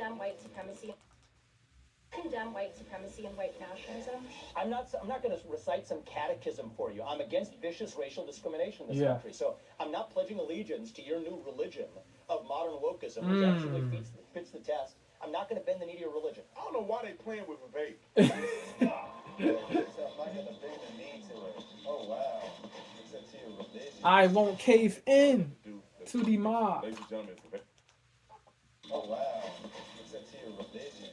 condemn white supremacy. Condemn white supremacy and white nationalism. I'm not going to recite some catechism for you. I'm against vicious racial discrimination in this country. So I'm not pledging allegiance to your new religion of modern wokeism, which actually fits the test. I'm not going to bend the knee to your religion. I don't know why they playing with vape. Oh wow. I won't cave in to the mob. Ladies and gentlemen, Oh wow. It's a tier of religion.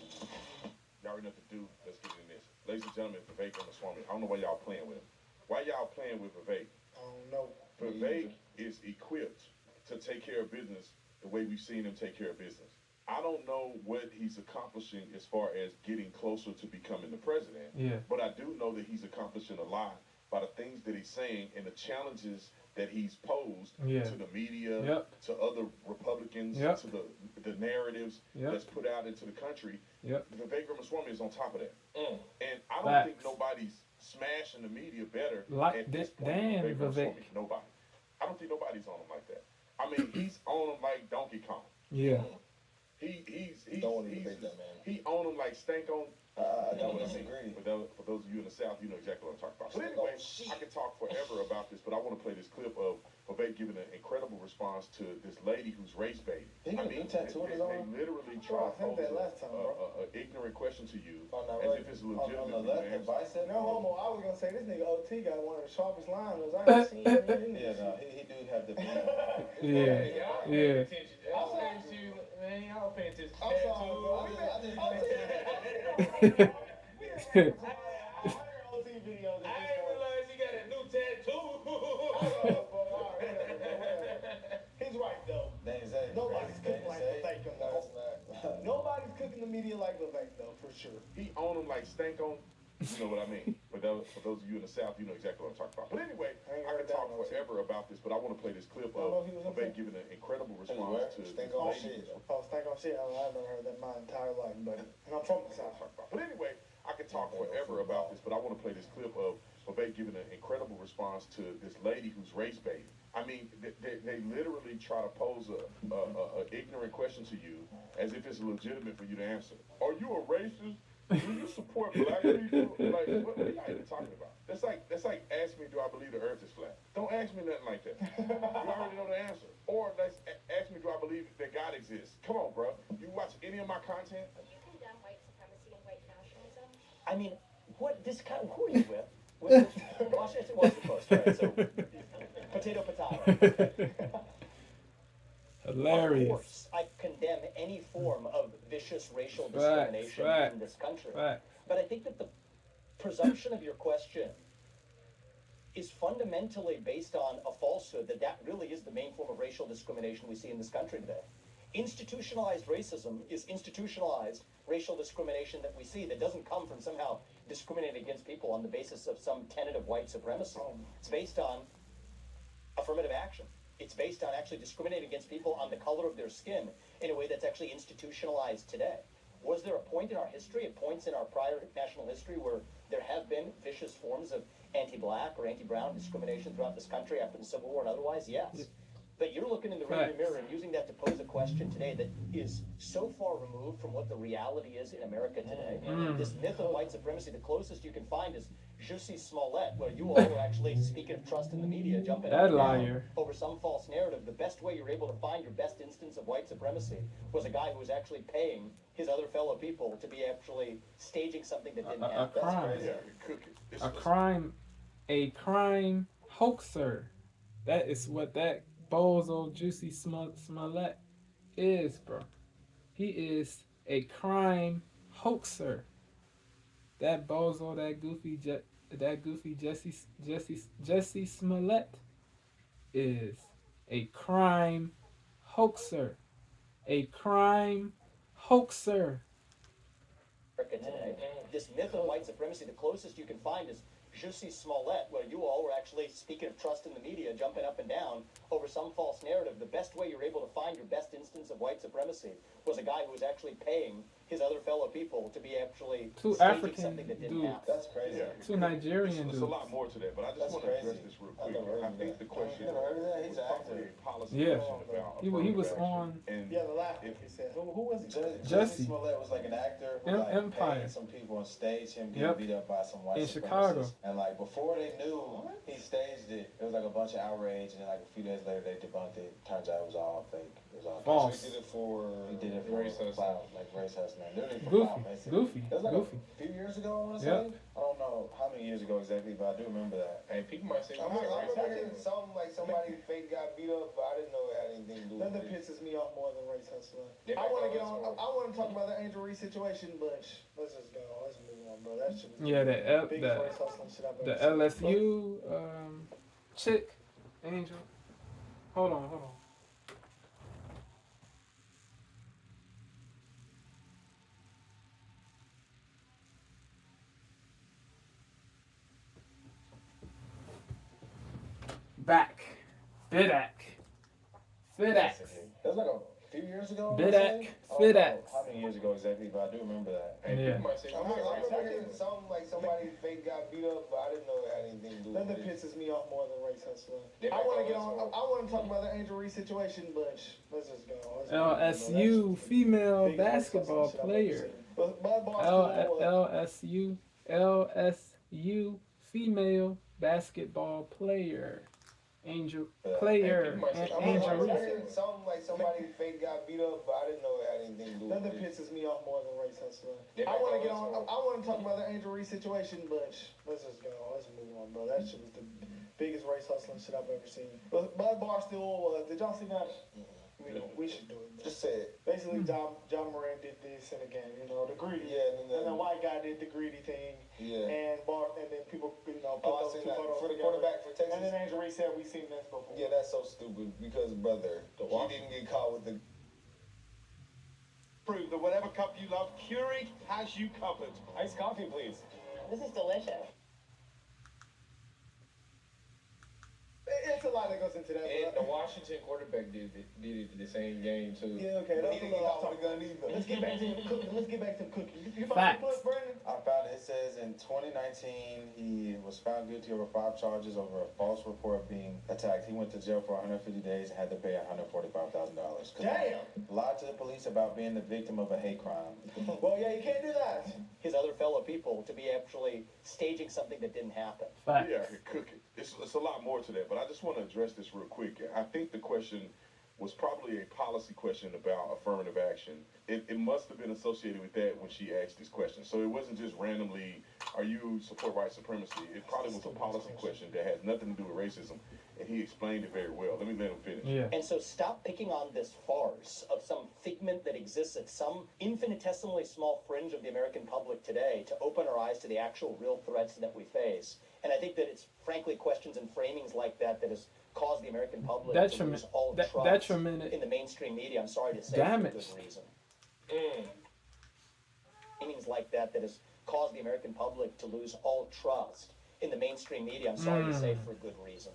y'all already know what to do. Let's get in this. Ladies and gentlemen, Vivek Ramaswamy. I don't know why y'all playing with him. Why y'all playing with Vivek? I don't know. Vivek is equipped to take care of business the way we've seen him take care of business. I don't know what he's accomplishing as far as getting closer to becoming the president. But I do know that he's accomplishing a lot by the things that he's saying and the challenges that he's posed to the media, to other Republicans, to the narratives that's put out into the country. Vivek Ramaswamy is on top of that. And I don't think nobody's smashing the media better at this point. Vivek Ramaswamy. Nobody. I don't think nobody's on him like that. I mean, he's on him like Donkey Kong. He's on him like Stank on. I don't disagree. For those of you in the South, you know exactly what I'm talking about. But anyway, I could talk forever about this, but I want to play this clip of Vivek giving an incredible response to this lady who's race baiting. I mean, they literally try to pose an ignorant question to you as if it's legitimate. No homo. I was gonna say this nigga OT got one of the sharpest liners I ever seen. Yeah, no, he do have the. I'll say to you, man, y'all pay attention. I'm sorry, bro. OT videos. I didn't realize he got a new tattoo. He's right though. Nobody's cooking like Vivek. Nobody's cooking the media like Vivek though, for sure. He on him like Stank on. You know what I mean? For those of you in the South, you know exactly what I'm talking about. But anyway, I could talk forever about this, but I want to play this clip of Vivek giving an incredible response to Stank on shit. Oh, Stank on shit. I've never heard that in my entire life, but and I'm from the South. But anyway, I could talk forever about this, but I want to play this clip of Vivek giving an incredible response to this lady who's race baiting. I mean, they literally try to pose a ignorant question to you as if it's legitimate for you to answer. Are you a racist? Do you support black people? Like, what are y'all even talking about? That's like asking me, do I believe the earth is flat? Don't ask me nothing like that. You already know the answer. Or ask me, do I believe that God exists? Come on, bro. You watch any of my content? Do you condemn white supremacy and white nationalism? I mean, who are you with? Washington Post, right? So, potato. Hilarious. Of course, I condemn any form of vicious racial discrimination in this country. But I think that the presumption of your question is fundamentally based on a falsehood that really is the main form of racial discrimination we see in this country today. Institutionalized racism is institutionalized racial discrimination that we see that doesn't come from somehow discriminating against people on the basis of some tenet of white supremacy. It's based on affirmative action. It's based on actually discriminating against people on the color of their skin in a way that's actually institutionalized today. Was there a point in our history, at points in our prior national history, where there have been vicious forms of anti-black or anti-brown discrimination throughout this country after the Civil War and otherwise? Yes. But you're looking in the rearview mirror and using that to pose a question today that is so far removed from what the reality is in America today. This myth of white supremacy, the closest you can find is Jussie Smollett, where you all were actually, speaking of trust in the media, jumping up and down over some false narrative. The best way you're able to find your best instance of white supremacy was a guy who was actually paying his other fellow people to be actually staging something that didn't happen. A crime hoaxer. That is what that bozo Jussie Smollett is, bro. He is a crime hoaxer. That bozo, that goofy Jussie Smollett is a crime hoaxer. A crime hoaxer. Today. This myth of white supremacy, the closest you can find is Jussie Smollett, where you all were actually, speaking of trust in the media, jumping up and down over some false narrative. The best way you're able to find your best instance of white supremacy was a guy who was actually paying his other fellow people to be actually Two staging African something that didn't dudes. happen. That's crazy. Yeah. Two Nigerian There's a dudes. lot more to that, but I just That's want to address crazy. this real I quick. never heard I of think that. the question You never heard of that? He's was an probably actor. a policy Yeah. question about He affirmative was action. on. And Yeah, the last if- he said. Who was it? Jesse. Smollett was like an actor who like Empire. paid some people on stage him getting Yep. beat up by some white In supremacists. Chicago. And like before they knew he staged it, it was like a bunch of outrage, and then like a few days later they debunked it. Turns out it was all fake. It was all False. So he did it for Race hustling. clout, like race hustling, literally for Goofy. clout, basically. Goofy. It was like Goofy. a few years ago, I want to Yep. say. I don't know how many years ago exactly, but I do remember that. Hey, people might say, I "I'm remember not racist." hearing something like somebody fake got beat up, but I didn't know it had anything to do with it. Nothing pisses me off more than race hustling. They I might want to call get us on. for- I want to talk about the Angel Reese situation, but let's just go. Let's move on, bro. That shit was Yeah, the biggest race hustling shit I've ever the seen. LSU chick, Angel. Hold on. Back. Bidak. It was like a few years ago. I wanna Bidak, say. I don't know Fidax. how many years ago exactly, but I do remember that. Hey, Yeah. people might say, I "I'm not remember racist." hearing something like somebody fake got beat up, but I didn't know it had anything to do with it. Nothing pisses me off more than race hustling. They I might want to call get us on. for- I want to talk about the Angel Reese situation, but let's just go. Let's move on, bro. LSU That's female biggest race basketball hustling shit I've ever player. seen. But my boss LSU female basketball player. Angel Hey, player people might say, and "I'm I not Angel remember Reese. hearing something like somebody fake got beat up, but I didn't know it had anything to do with it. Nothing pisses me off more than race hustling. They I might want to call get us on. for- I want to talk about the Angel Reese situation, but let's just go. Let's move on, bro. That shit was the biggest race hustling shit I've ever seen. But my bar still. Did y'all see that? I mean, we should do it. Bro. Just say it. Basically, John Moran did this in the game. You know, the greedy. Yeah, and then the white guy did the greedy thing. Yeah. And then people, put Oh, I those seen two that. photos For the together. quarterback for Texas. And then Angel Reese said, "We seen this before." Yeah, that's so stupid because, brother, he didn't get caught with the. Prove that whatever cup you love, Keurig has you covered. Iced coffee, please. This is delicious. It's a lot that goes into that. And bro. the Washington quarterback did it the same game too. Yeah, okay. That's He a didn't get little off caught with topic. a gun either. Let's get back to the cooking. Let's get back to the cooking. You found Facts. the clip, Brandon? I found it. It says in 2019 he was found guilty over 5 charges over a false report of being attacked. He went to jail for 150 days and had to pay $145,000. Damn. Lied to the police about being the victim of a hate crime. Well, yeah, you can't do that. His other fellow people to be actually staging something that didn't happen. Facts. Yeah, cooking. It's a lot more to that, but I just want to address this real quick. I think the question was probably a policy question about affirmative action. It must have been associated with that when she asked this question. So it wasn't just randomly, are you support white supremacy? It probably was a policy question that has nothing to do with racism, and he explained it very well. Let me let him finish. Yeah. And so stop picking on this farce of some figment that exists at some infinitesimally small fringe of the American public today to open our eyes to the actual real threats that we face. And I think that it's frankly questions and framings like that that has caused the American public to lose all trust Detrimented. in the mainstream media, I'm sorry to say, Damaged. for good reason. Framings like that that has caused the American public to lose all trust in the mainstream media, I'm sorry to say, for good reason.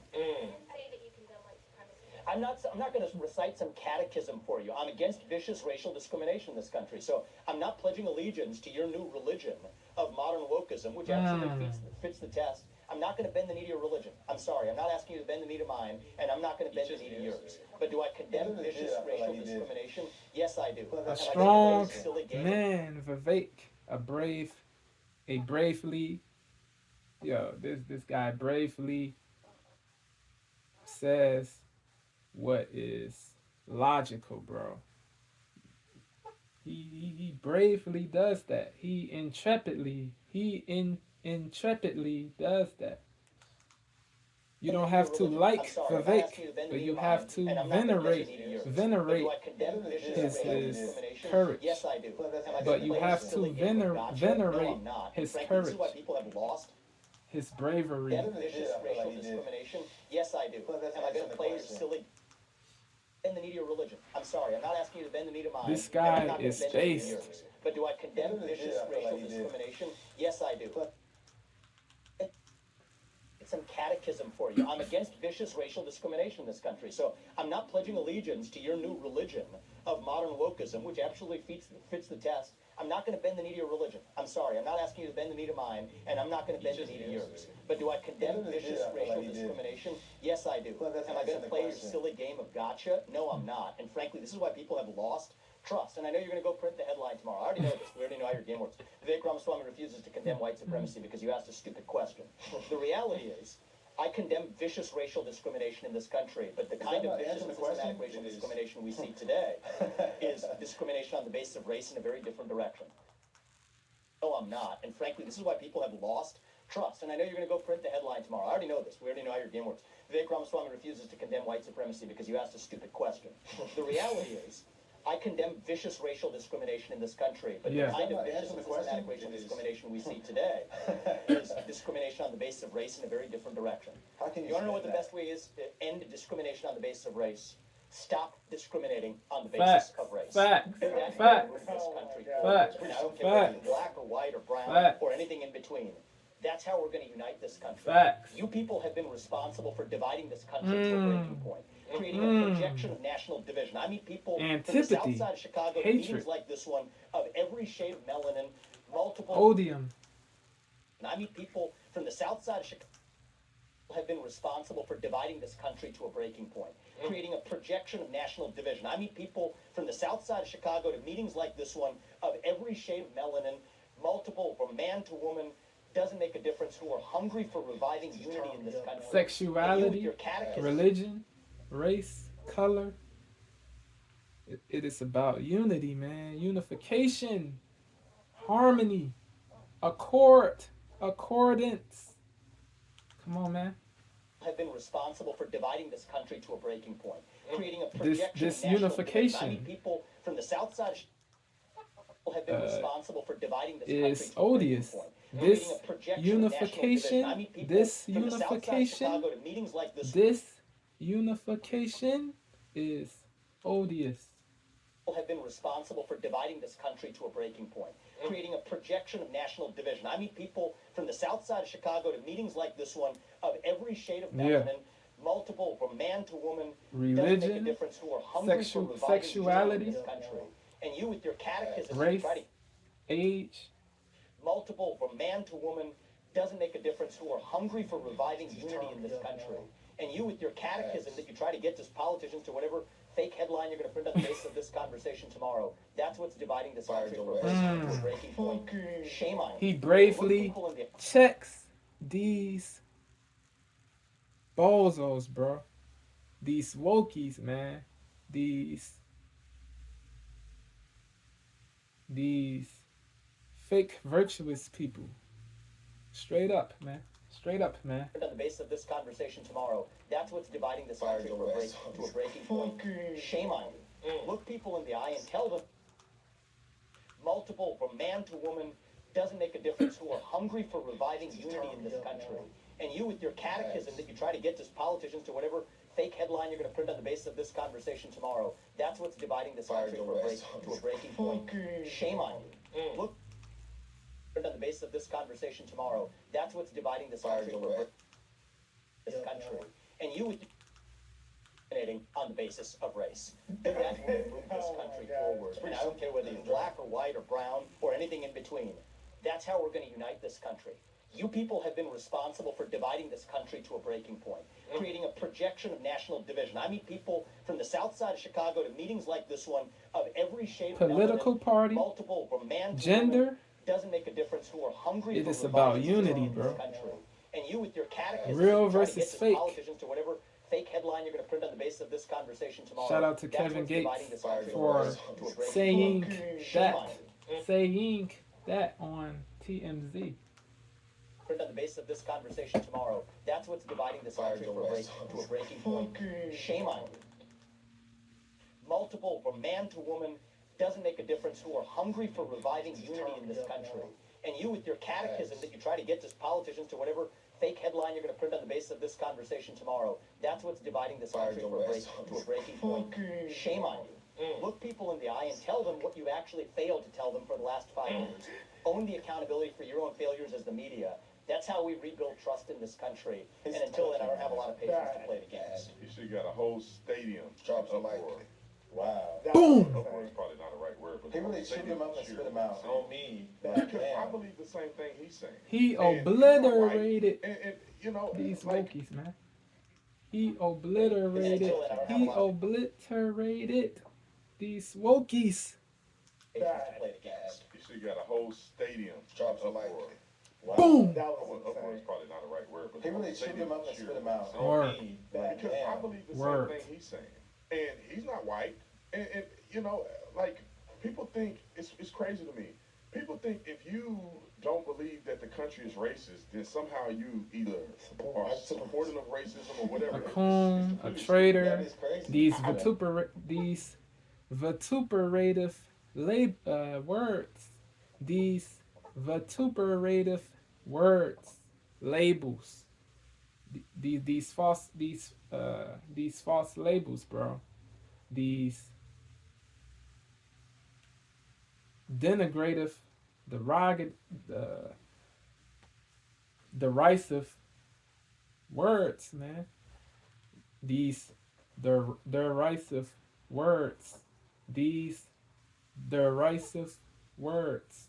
I'm not going to recite some catechism for you. I'm against vicious racial discrimination in this country. So I'm not pledging allegiance to your new religion of modern wokeism, which actually fits the test. I'm not going to bend the knee to your religion. I'm sorry. I'm not asking you to bend the knee to mine, and I'm not going to bend the knee to yours. But do I condemn vicious racial discrimination? Yes, I do. A Am I strong gonna play a silly game? man, Vivek, this guy bravely says what is logical, bro. He bravely does that. He intrepidly does that. You don't have to like Vivek, but you have to venerate his courage. Yes, I do. But you have to venerate his courage, See why people have lost his bravery. vicious racial discrimination? Yes, I do. Am I going to play your silly bend the knee to your religion? I'm sorry. I'm not asking you to bend the knee to mine. This and I'm guy not gonna is bend the knee to based. yours. But do I condemn vicious racial discrimination? Yes, I do. It's some catechism for you. I'm against vicious racial discrimination in this country. So I'm not pledging allegiance to your new religion of modern wokeism, which absolutely fits the test. I'm not going to bend the knee to your religion. I'm sorry. I'm not asking you to bend the knee to mine, and I'm not going to bend the knee to yours. But do I condemn vicious racial discrimination? Yes, I do. Am I going to play your silly game of gotcha? No, I'm not. And frankly, this is why people have lost trust. And I know you're going to go print the headline tomorrow. I already know this. We already know how your game works. Vivek Ramaswamy refuses to condemn white supremacy because you asked a stupid question. The reality is, I condemn vicious racial discrimination in this country, but the kind of vicious and systematic racial discrimination we see today is discrimination on the basis of race in a very different direction. No, I'm not. And frankly, this is why people have lost trust. And I know you're going to go print the headline tomorrow. I already know this. We already know how your game works. Vivek Ramaswamy refuses to condemn white supremacy because you asked a stupid question. The reality is, I condemn vicious racial discrimination in this country, but the kind of vicious and systematic racial discrimination we see today is discrimination on the basis of race in a very different direction. How can You want to know what the best way is to end discrimination on the basis of race? Stop discriminating on the basis of race. Facts. That's Facts. what this country Facts. forward. I don't care whether you're black or white or brown or anything in between. That's how we're going to unite this country. Facts. You people have been responsible for dividing this country to a breaking point, creating a projection of national division. I meet people from the south side of Chicago, meetings like this one, of every shade of melanin, multiple. Odium. And I meet people from the south side of Chicago have been responsible for dividing this country to a breaking point, creating a projection of national division. I meet people from the south side of Chicago to meetings like this one of every shade of melanin, multiple, from man to woman, doesn't make a difference, who are hungry for reviving unity in this country. Sexuality, religion, race, color. It is about unity, man. Unification, harmony, accordance. Come on, man. Have been responsible for dividing this country to a breaking point, creating a projection this of national unification division. I mean, people from the south side have been responsible for dividing this is country to a odious. breaking point. This unification, this unification is odious. Have been responsible for dividing this country to a breaking point, creating a projection of national division. I meet people from the south side of Chicago to meetings like this one of every shade of melanin, multiple, from man to woman, religion, doesn't make a difference, who are hungry for reviving sexuality, in this country. And you with your catechism, race, try to age, multiple, from man to woman, doesn't make a difference, who are hungry for reviving unity in this country. And you with your catechism that you try to get to politicians to whatever fake headline you're going to print on the basis of this conversation tomorrow. That's what's dividing this country to a breaking point. Shame on you. He bravely checks these bozos, bro. These wokies, man. These fake virtuous people. Straight up, man. Straight up, man. On the basis of this conversation tomorrow, that's what's dividing this country to a breaking point. Shame on you. Look people in the eye and tell them, multiple, from man to woman, doesn't make a difference, who are hungry for reviving unity in this country. And you with your catechism that you try to get to politicians to whatever fake headline you're going to print on the basis of this conversation tomorrow, that's what's dividing this country to a breaking point. Shame on you. Look on the basis of this conversation tomorrow, that's what's dividing this country to this country. And you with on the basis of race. That will move this country forward. And I don't care whether you're black or white or brown or anything in between. That's how we're going to unite this country. You people have been responsible for dividing this country to a breaking point, creating a projection of national division. I meet people from the south side of Chicago to meetings like this one of every shade of political party, multiple, from man to gender, woman, doesn't make a difference, who are hungry it for is about reviving unity, bro. this country. And you with your catechism, real try to versus get to fake. politicians to whatever fake headline you're going to print on the basis of this conversation tomorrow. Shout out to That's Kevin what's Gates dividing this country for to a breaking saying point. that on TMZ. Print on the basis of this conversation tomorrow. That's what's dividing this country to a breaking point. Shame on you. Multiple, from man to woman, doesn't make a difference, who are hungry for reviving unity in this country. And you with your catechism that you try to get to politicians to whatever fake headline you're going to print on the basis of this conversation tomorrow, that's what's dividing this country to a breaking point. Shame on you. Look people in the eye and tell them what you actually failed to tell them for the last 5 years. Own the accountability for your own failures as the media. That's how we rebuild trust in this country. And until then, I don't have a lot of patience to play the games. You should got a whole stadium. Wow. Boom. Uproar is probably not the right word, but He really chewed him up and spit him out. On me. Because I believe the same thing he's saying. He And obliterated and you know, these like, Wokies, man. He obliterated these Wokies. you should got a whole stadium. Drops the mic. Uproar. Wow. Boom. That was Uproar is insane. probably not the right word, but He the really whole chewed stadium him up and cheered. spit him out. Word. On me. Because I Damn. believe the Word. same thing he's saying, and he's not white. And you know, like, people think it's crazy to me. People think if you don't believe that the country is racist, then somehow you either are supporting of racism or whatever. A coon, a It's traitor. That is crazy. These vituperative words. These vituperative words, labels. These false labels, bro. These denigrative, derisive words, man. These derisive words. These derisive words.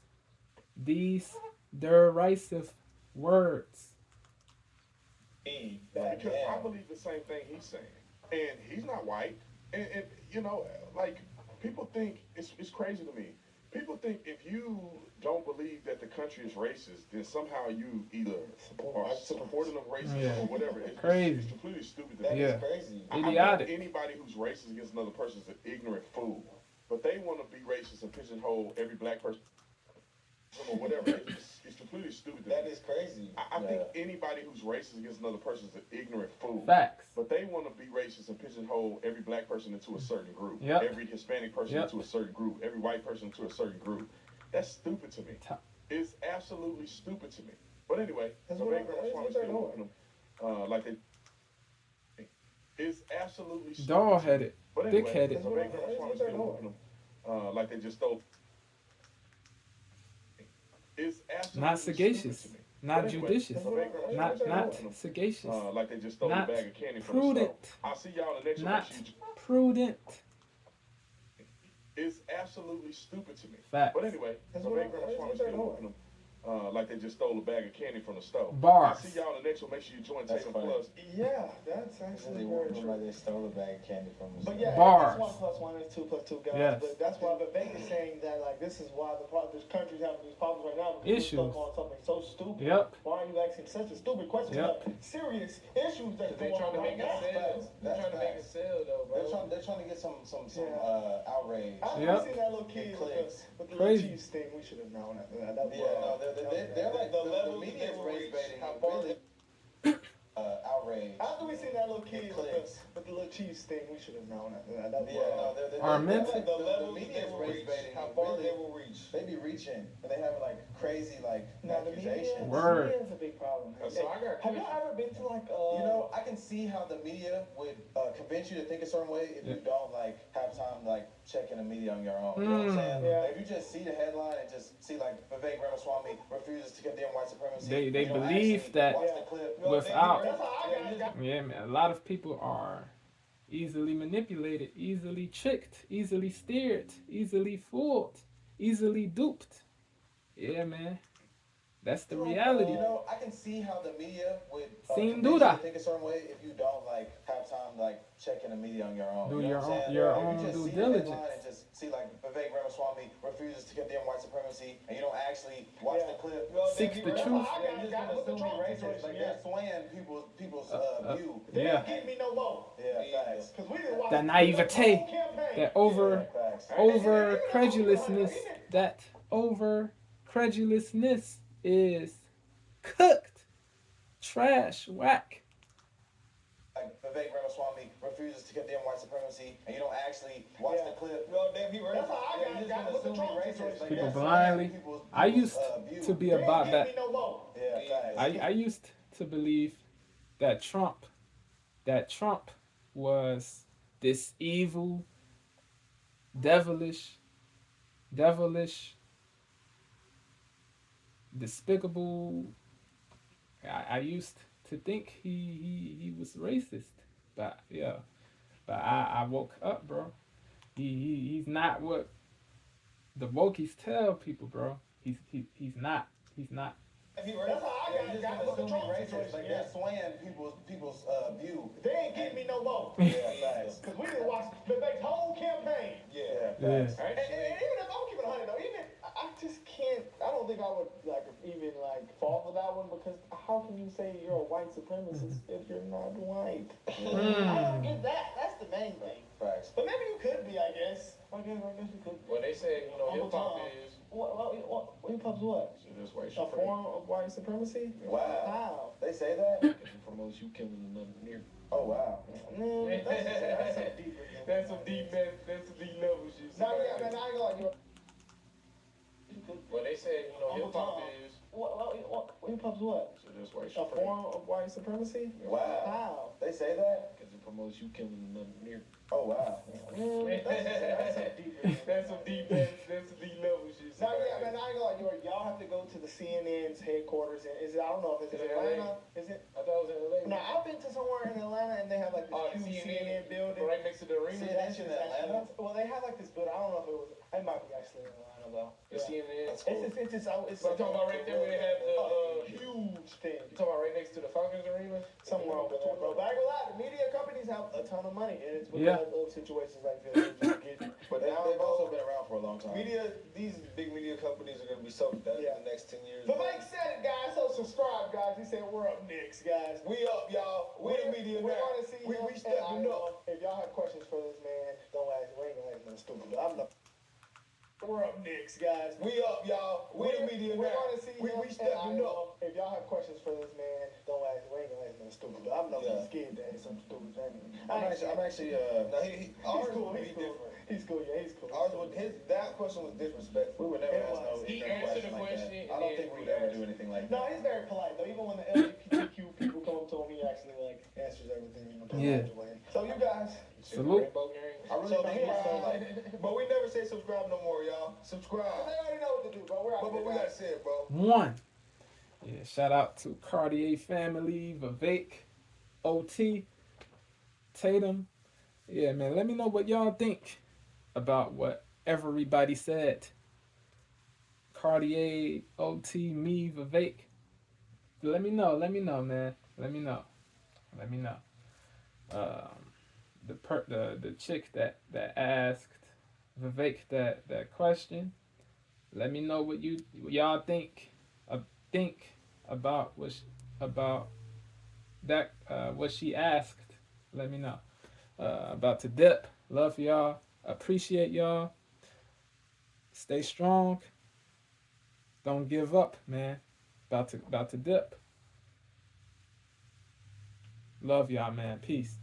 These derisive words. Because I believe the same thing he's saying, and he's not white. And you know, like, people think it's crazy to me. People think if you don't believe that the country is racist, then somehow you either are supporting of racism or whatever. It's Crazy. It's completely stupid. That Yeah. is crazy. I think Idiotic. anybody who's racist against another person is an ignorant fool. But they want to be racist and pigeonhole every black person or whatever. It's completely stupid. That is crazy. I think anybody who's racist against another person is an ignorant fool. Facts. But they want to be racist and pigeonhole every black person into a certain group, Yep. every Hispanic person Yep. into a certain group, every white person into a certain group. That's stupid to me. It's absolutely stupid to me. But anyway, That's so what Ramaswamy they're still doing. whooping them, like they. It's absolutely stupid. Doll-headed. But anyway, Dick-headed. so Ramaswamy still whooping them, like they just stole. It's absolutely Not sagacious. stupid to me. Not But anyway, judicious. so Ramaswamy Not still whooping them, sagacious. like they just stole Not a bag of candy from the prudent. store. I'll see y'all in the next one. Not Make sure you- prudent. It's absolutely stupid to me. Facts. But anyway, so Ramaswamy still whooping them, like they just stole a bag of candy from the store. Bars. I'll see y'all in the next one. Make sure you join That's Tatum funny. Plus. Yeah, that's They actually very whooped him true. like they stole a bag of candy from him. But yeah, Bars. it's 1 + 1 is 2 + 2, guys. Yes. But that's why Vivek is saying that, like, this is why this country's having these problems right now. Because Issues. we're stuck on something so stupid. Yep. Why are you asking such a stupid question? Yep. About serious issues that's They going trying to on make right a now. sale. They're trying to make a sale though, bro. They're trying to get some Yeah. outrage. After Yep. we seen that little kid with the Crazy. little cheese thing, we should have known that. That was, Yeah, no, they're like the the levels media is they race reach, baiting. how far Really, outrage. After we seen that little kid Clicks. with the little cheese thing, we should have known that. That was, Yeah, no, they're Armented. like the media they is will race reach, baiting. how far Really, they will reach. they be reaching, and they have like crazy Now the media accusations. Word. is a big problem. So I got a Have y'all question. ever been to like You know, I can see how the media would convince you to think a certain way if you don't like have time to like check in the media on your own. You know what I'm saying? Yeah. Like, if you just see the headline and just see like Vivek Ramaswamy refuses to condemn white supremacy, They you don't believe actually that watch the clip. without- That's how I got. Yeah, man. A lot of people are easily manipulated, easily tricked, easily steered, easily fooled, easily duped. Yeah, man. That's the reality. You know, I can see how the media would Sin convince you duda. to think a certain way if you don't like have time to like check in the media on your own. Do You know your what I'm own- saying? your If own you just due see the diligence. headline and just see like Vivek Ramaswamy refuses to condemn white supremacy, and you don't actually watch the clip. Seeks the truth. You're just gonna assume he's racist. Like they're swaying people's view. They Yeah. didn't give me no more. Yeah, facts. Because we didn't watch That the naivete, whole campaign. that over Facts. credulousness, that over credulousness is cooked, trash, whack. Like Vivek Ramaswamy refuses to condemn white supremacy, and you don't actually watch the clip. That's how I got You're just got gonna with the assume Trump he's racist. situation. Like, People they're blindly. swaying people's I used view. to be They didn't about give that. me no more. Yeah, facts. I used to believe that Trump was this evil, devilish, despicable. I used to think he was racist, but yeah, but I woke up, bro. He's not what the wokies tell people, bro. He's not. He's not. That's how I got with the Trump situation. Like they're swaying people's view. They ain't getting me no more. Yeah, facts. Because we didn't watch Vivek's whole campaign. Yeah, Yeah. facts. And even if I'm keeping 100 though, even I just can't. I don't think I would even fall for that one because how can you say you're a white supremacist if you're not white? I don't get that. That's the main thing. Facts. But maybe you could be, I guess. I guess you could. Well, they say, hip hop is. What hip hop's what? That's white A form of white supremacy? Wow. How? They say that? It promotes you killing another nigga. Oh wow. That's some deeper. That's some deep level shit. Nah, yeah, man, I ain't gonna lie. Well, they say, hip hop is. What hip hop's what? So that's white A form of white supremacy? Wow. How? They say that? Because it promotes you killing another nigga. Oh wow. That's some deeper. That's some deep level shit. Nah, yeah, man, I ain't gonna lie. Y'all have to go to the CNN's headquarters. And is it? I don't know if it's in Atlanta. Is it? I thought it was in LA. Nah, I've been to somewhere in Atlanta and they have like this huge CNN building. Right next to the arena. See, that shit is Atlanta. Well, they have like this building. I don't know if it was. It might be actually in Atlanta though. The CNN. It's I'm talking about right there where they have the huge thing. You talking about right next to the Falcons arena? Somewhere over there, bro. But I ain't gonna lie, the media companies have a ton of money, and it's because of situations like this. But they've also been around for a long time. These big media companies are gonna be so dead in the next 10 years. But Mike said it, guys. So subscribe, guys. He said we're up next, guys. We up, y'all. We the media We're now. gonna see We stepping up. If y'all have questions for this man, don't ask. We ain't gonna ask no stupid. We're up next, guys. We up, y'all. We the media we're now. Gonna see we stepping up. If y'all have questions for this man, don't ask. We ain't gonna ask no stupid. I'm not scared to ask some stupid thing. I'm actually He's cool. He's cool. Yeah, he's cool. That question was disrespectful. We would never ask no He answered the question. I don't think we would ever do anything like that. No, he's very polite though. Even when the LGBTQ people come up to him, he actually answers everything in a polite way. So you guys, salute. I really think it's so but we never say subscribe no more, y'all. Subscribe. They already know what to do, bro. We're out But we gotta say it, bro. One. Yeah, shout out to Cartier family, Vivek, OT, Tatum. Yeah, man, let me know what y'all think about what everybody said. Cartier, OT, me, Vivek. Let me know, man. Let me know. The chick that asked Vivek that question. Let me know what y'all think about what she asked. Let me know about to dip. Love y'all. Appreciate y'all. Stay strong. Don't give up, man. About to dip. Love y'all, man. Peace.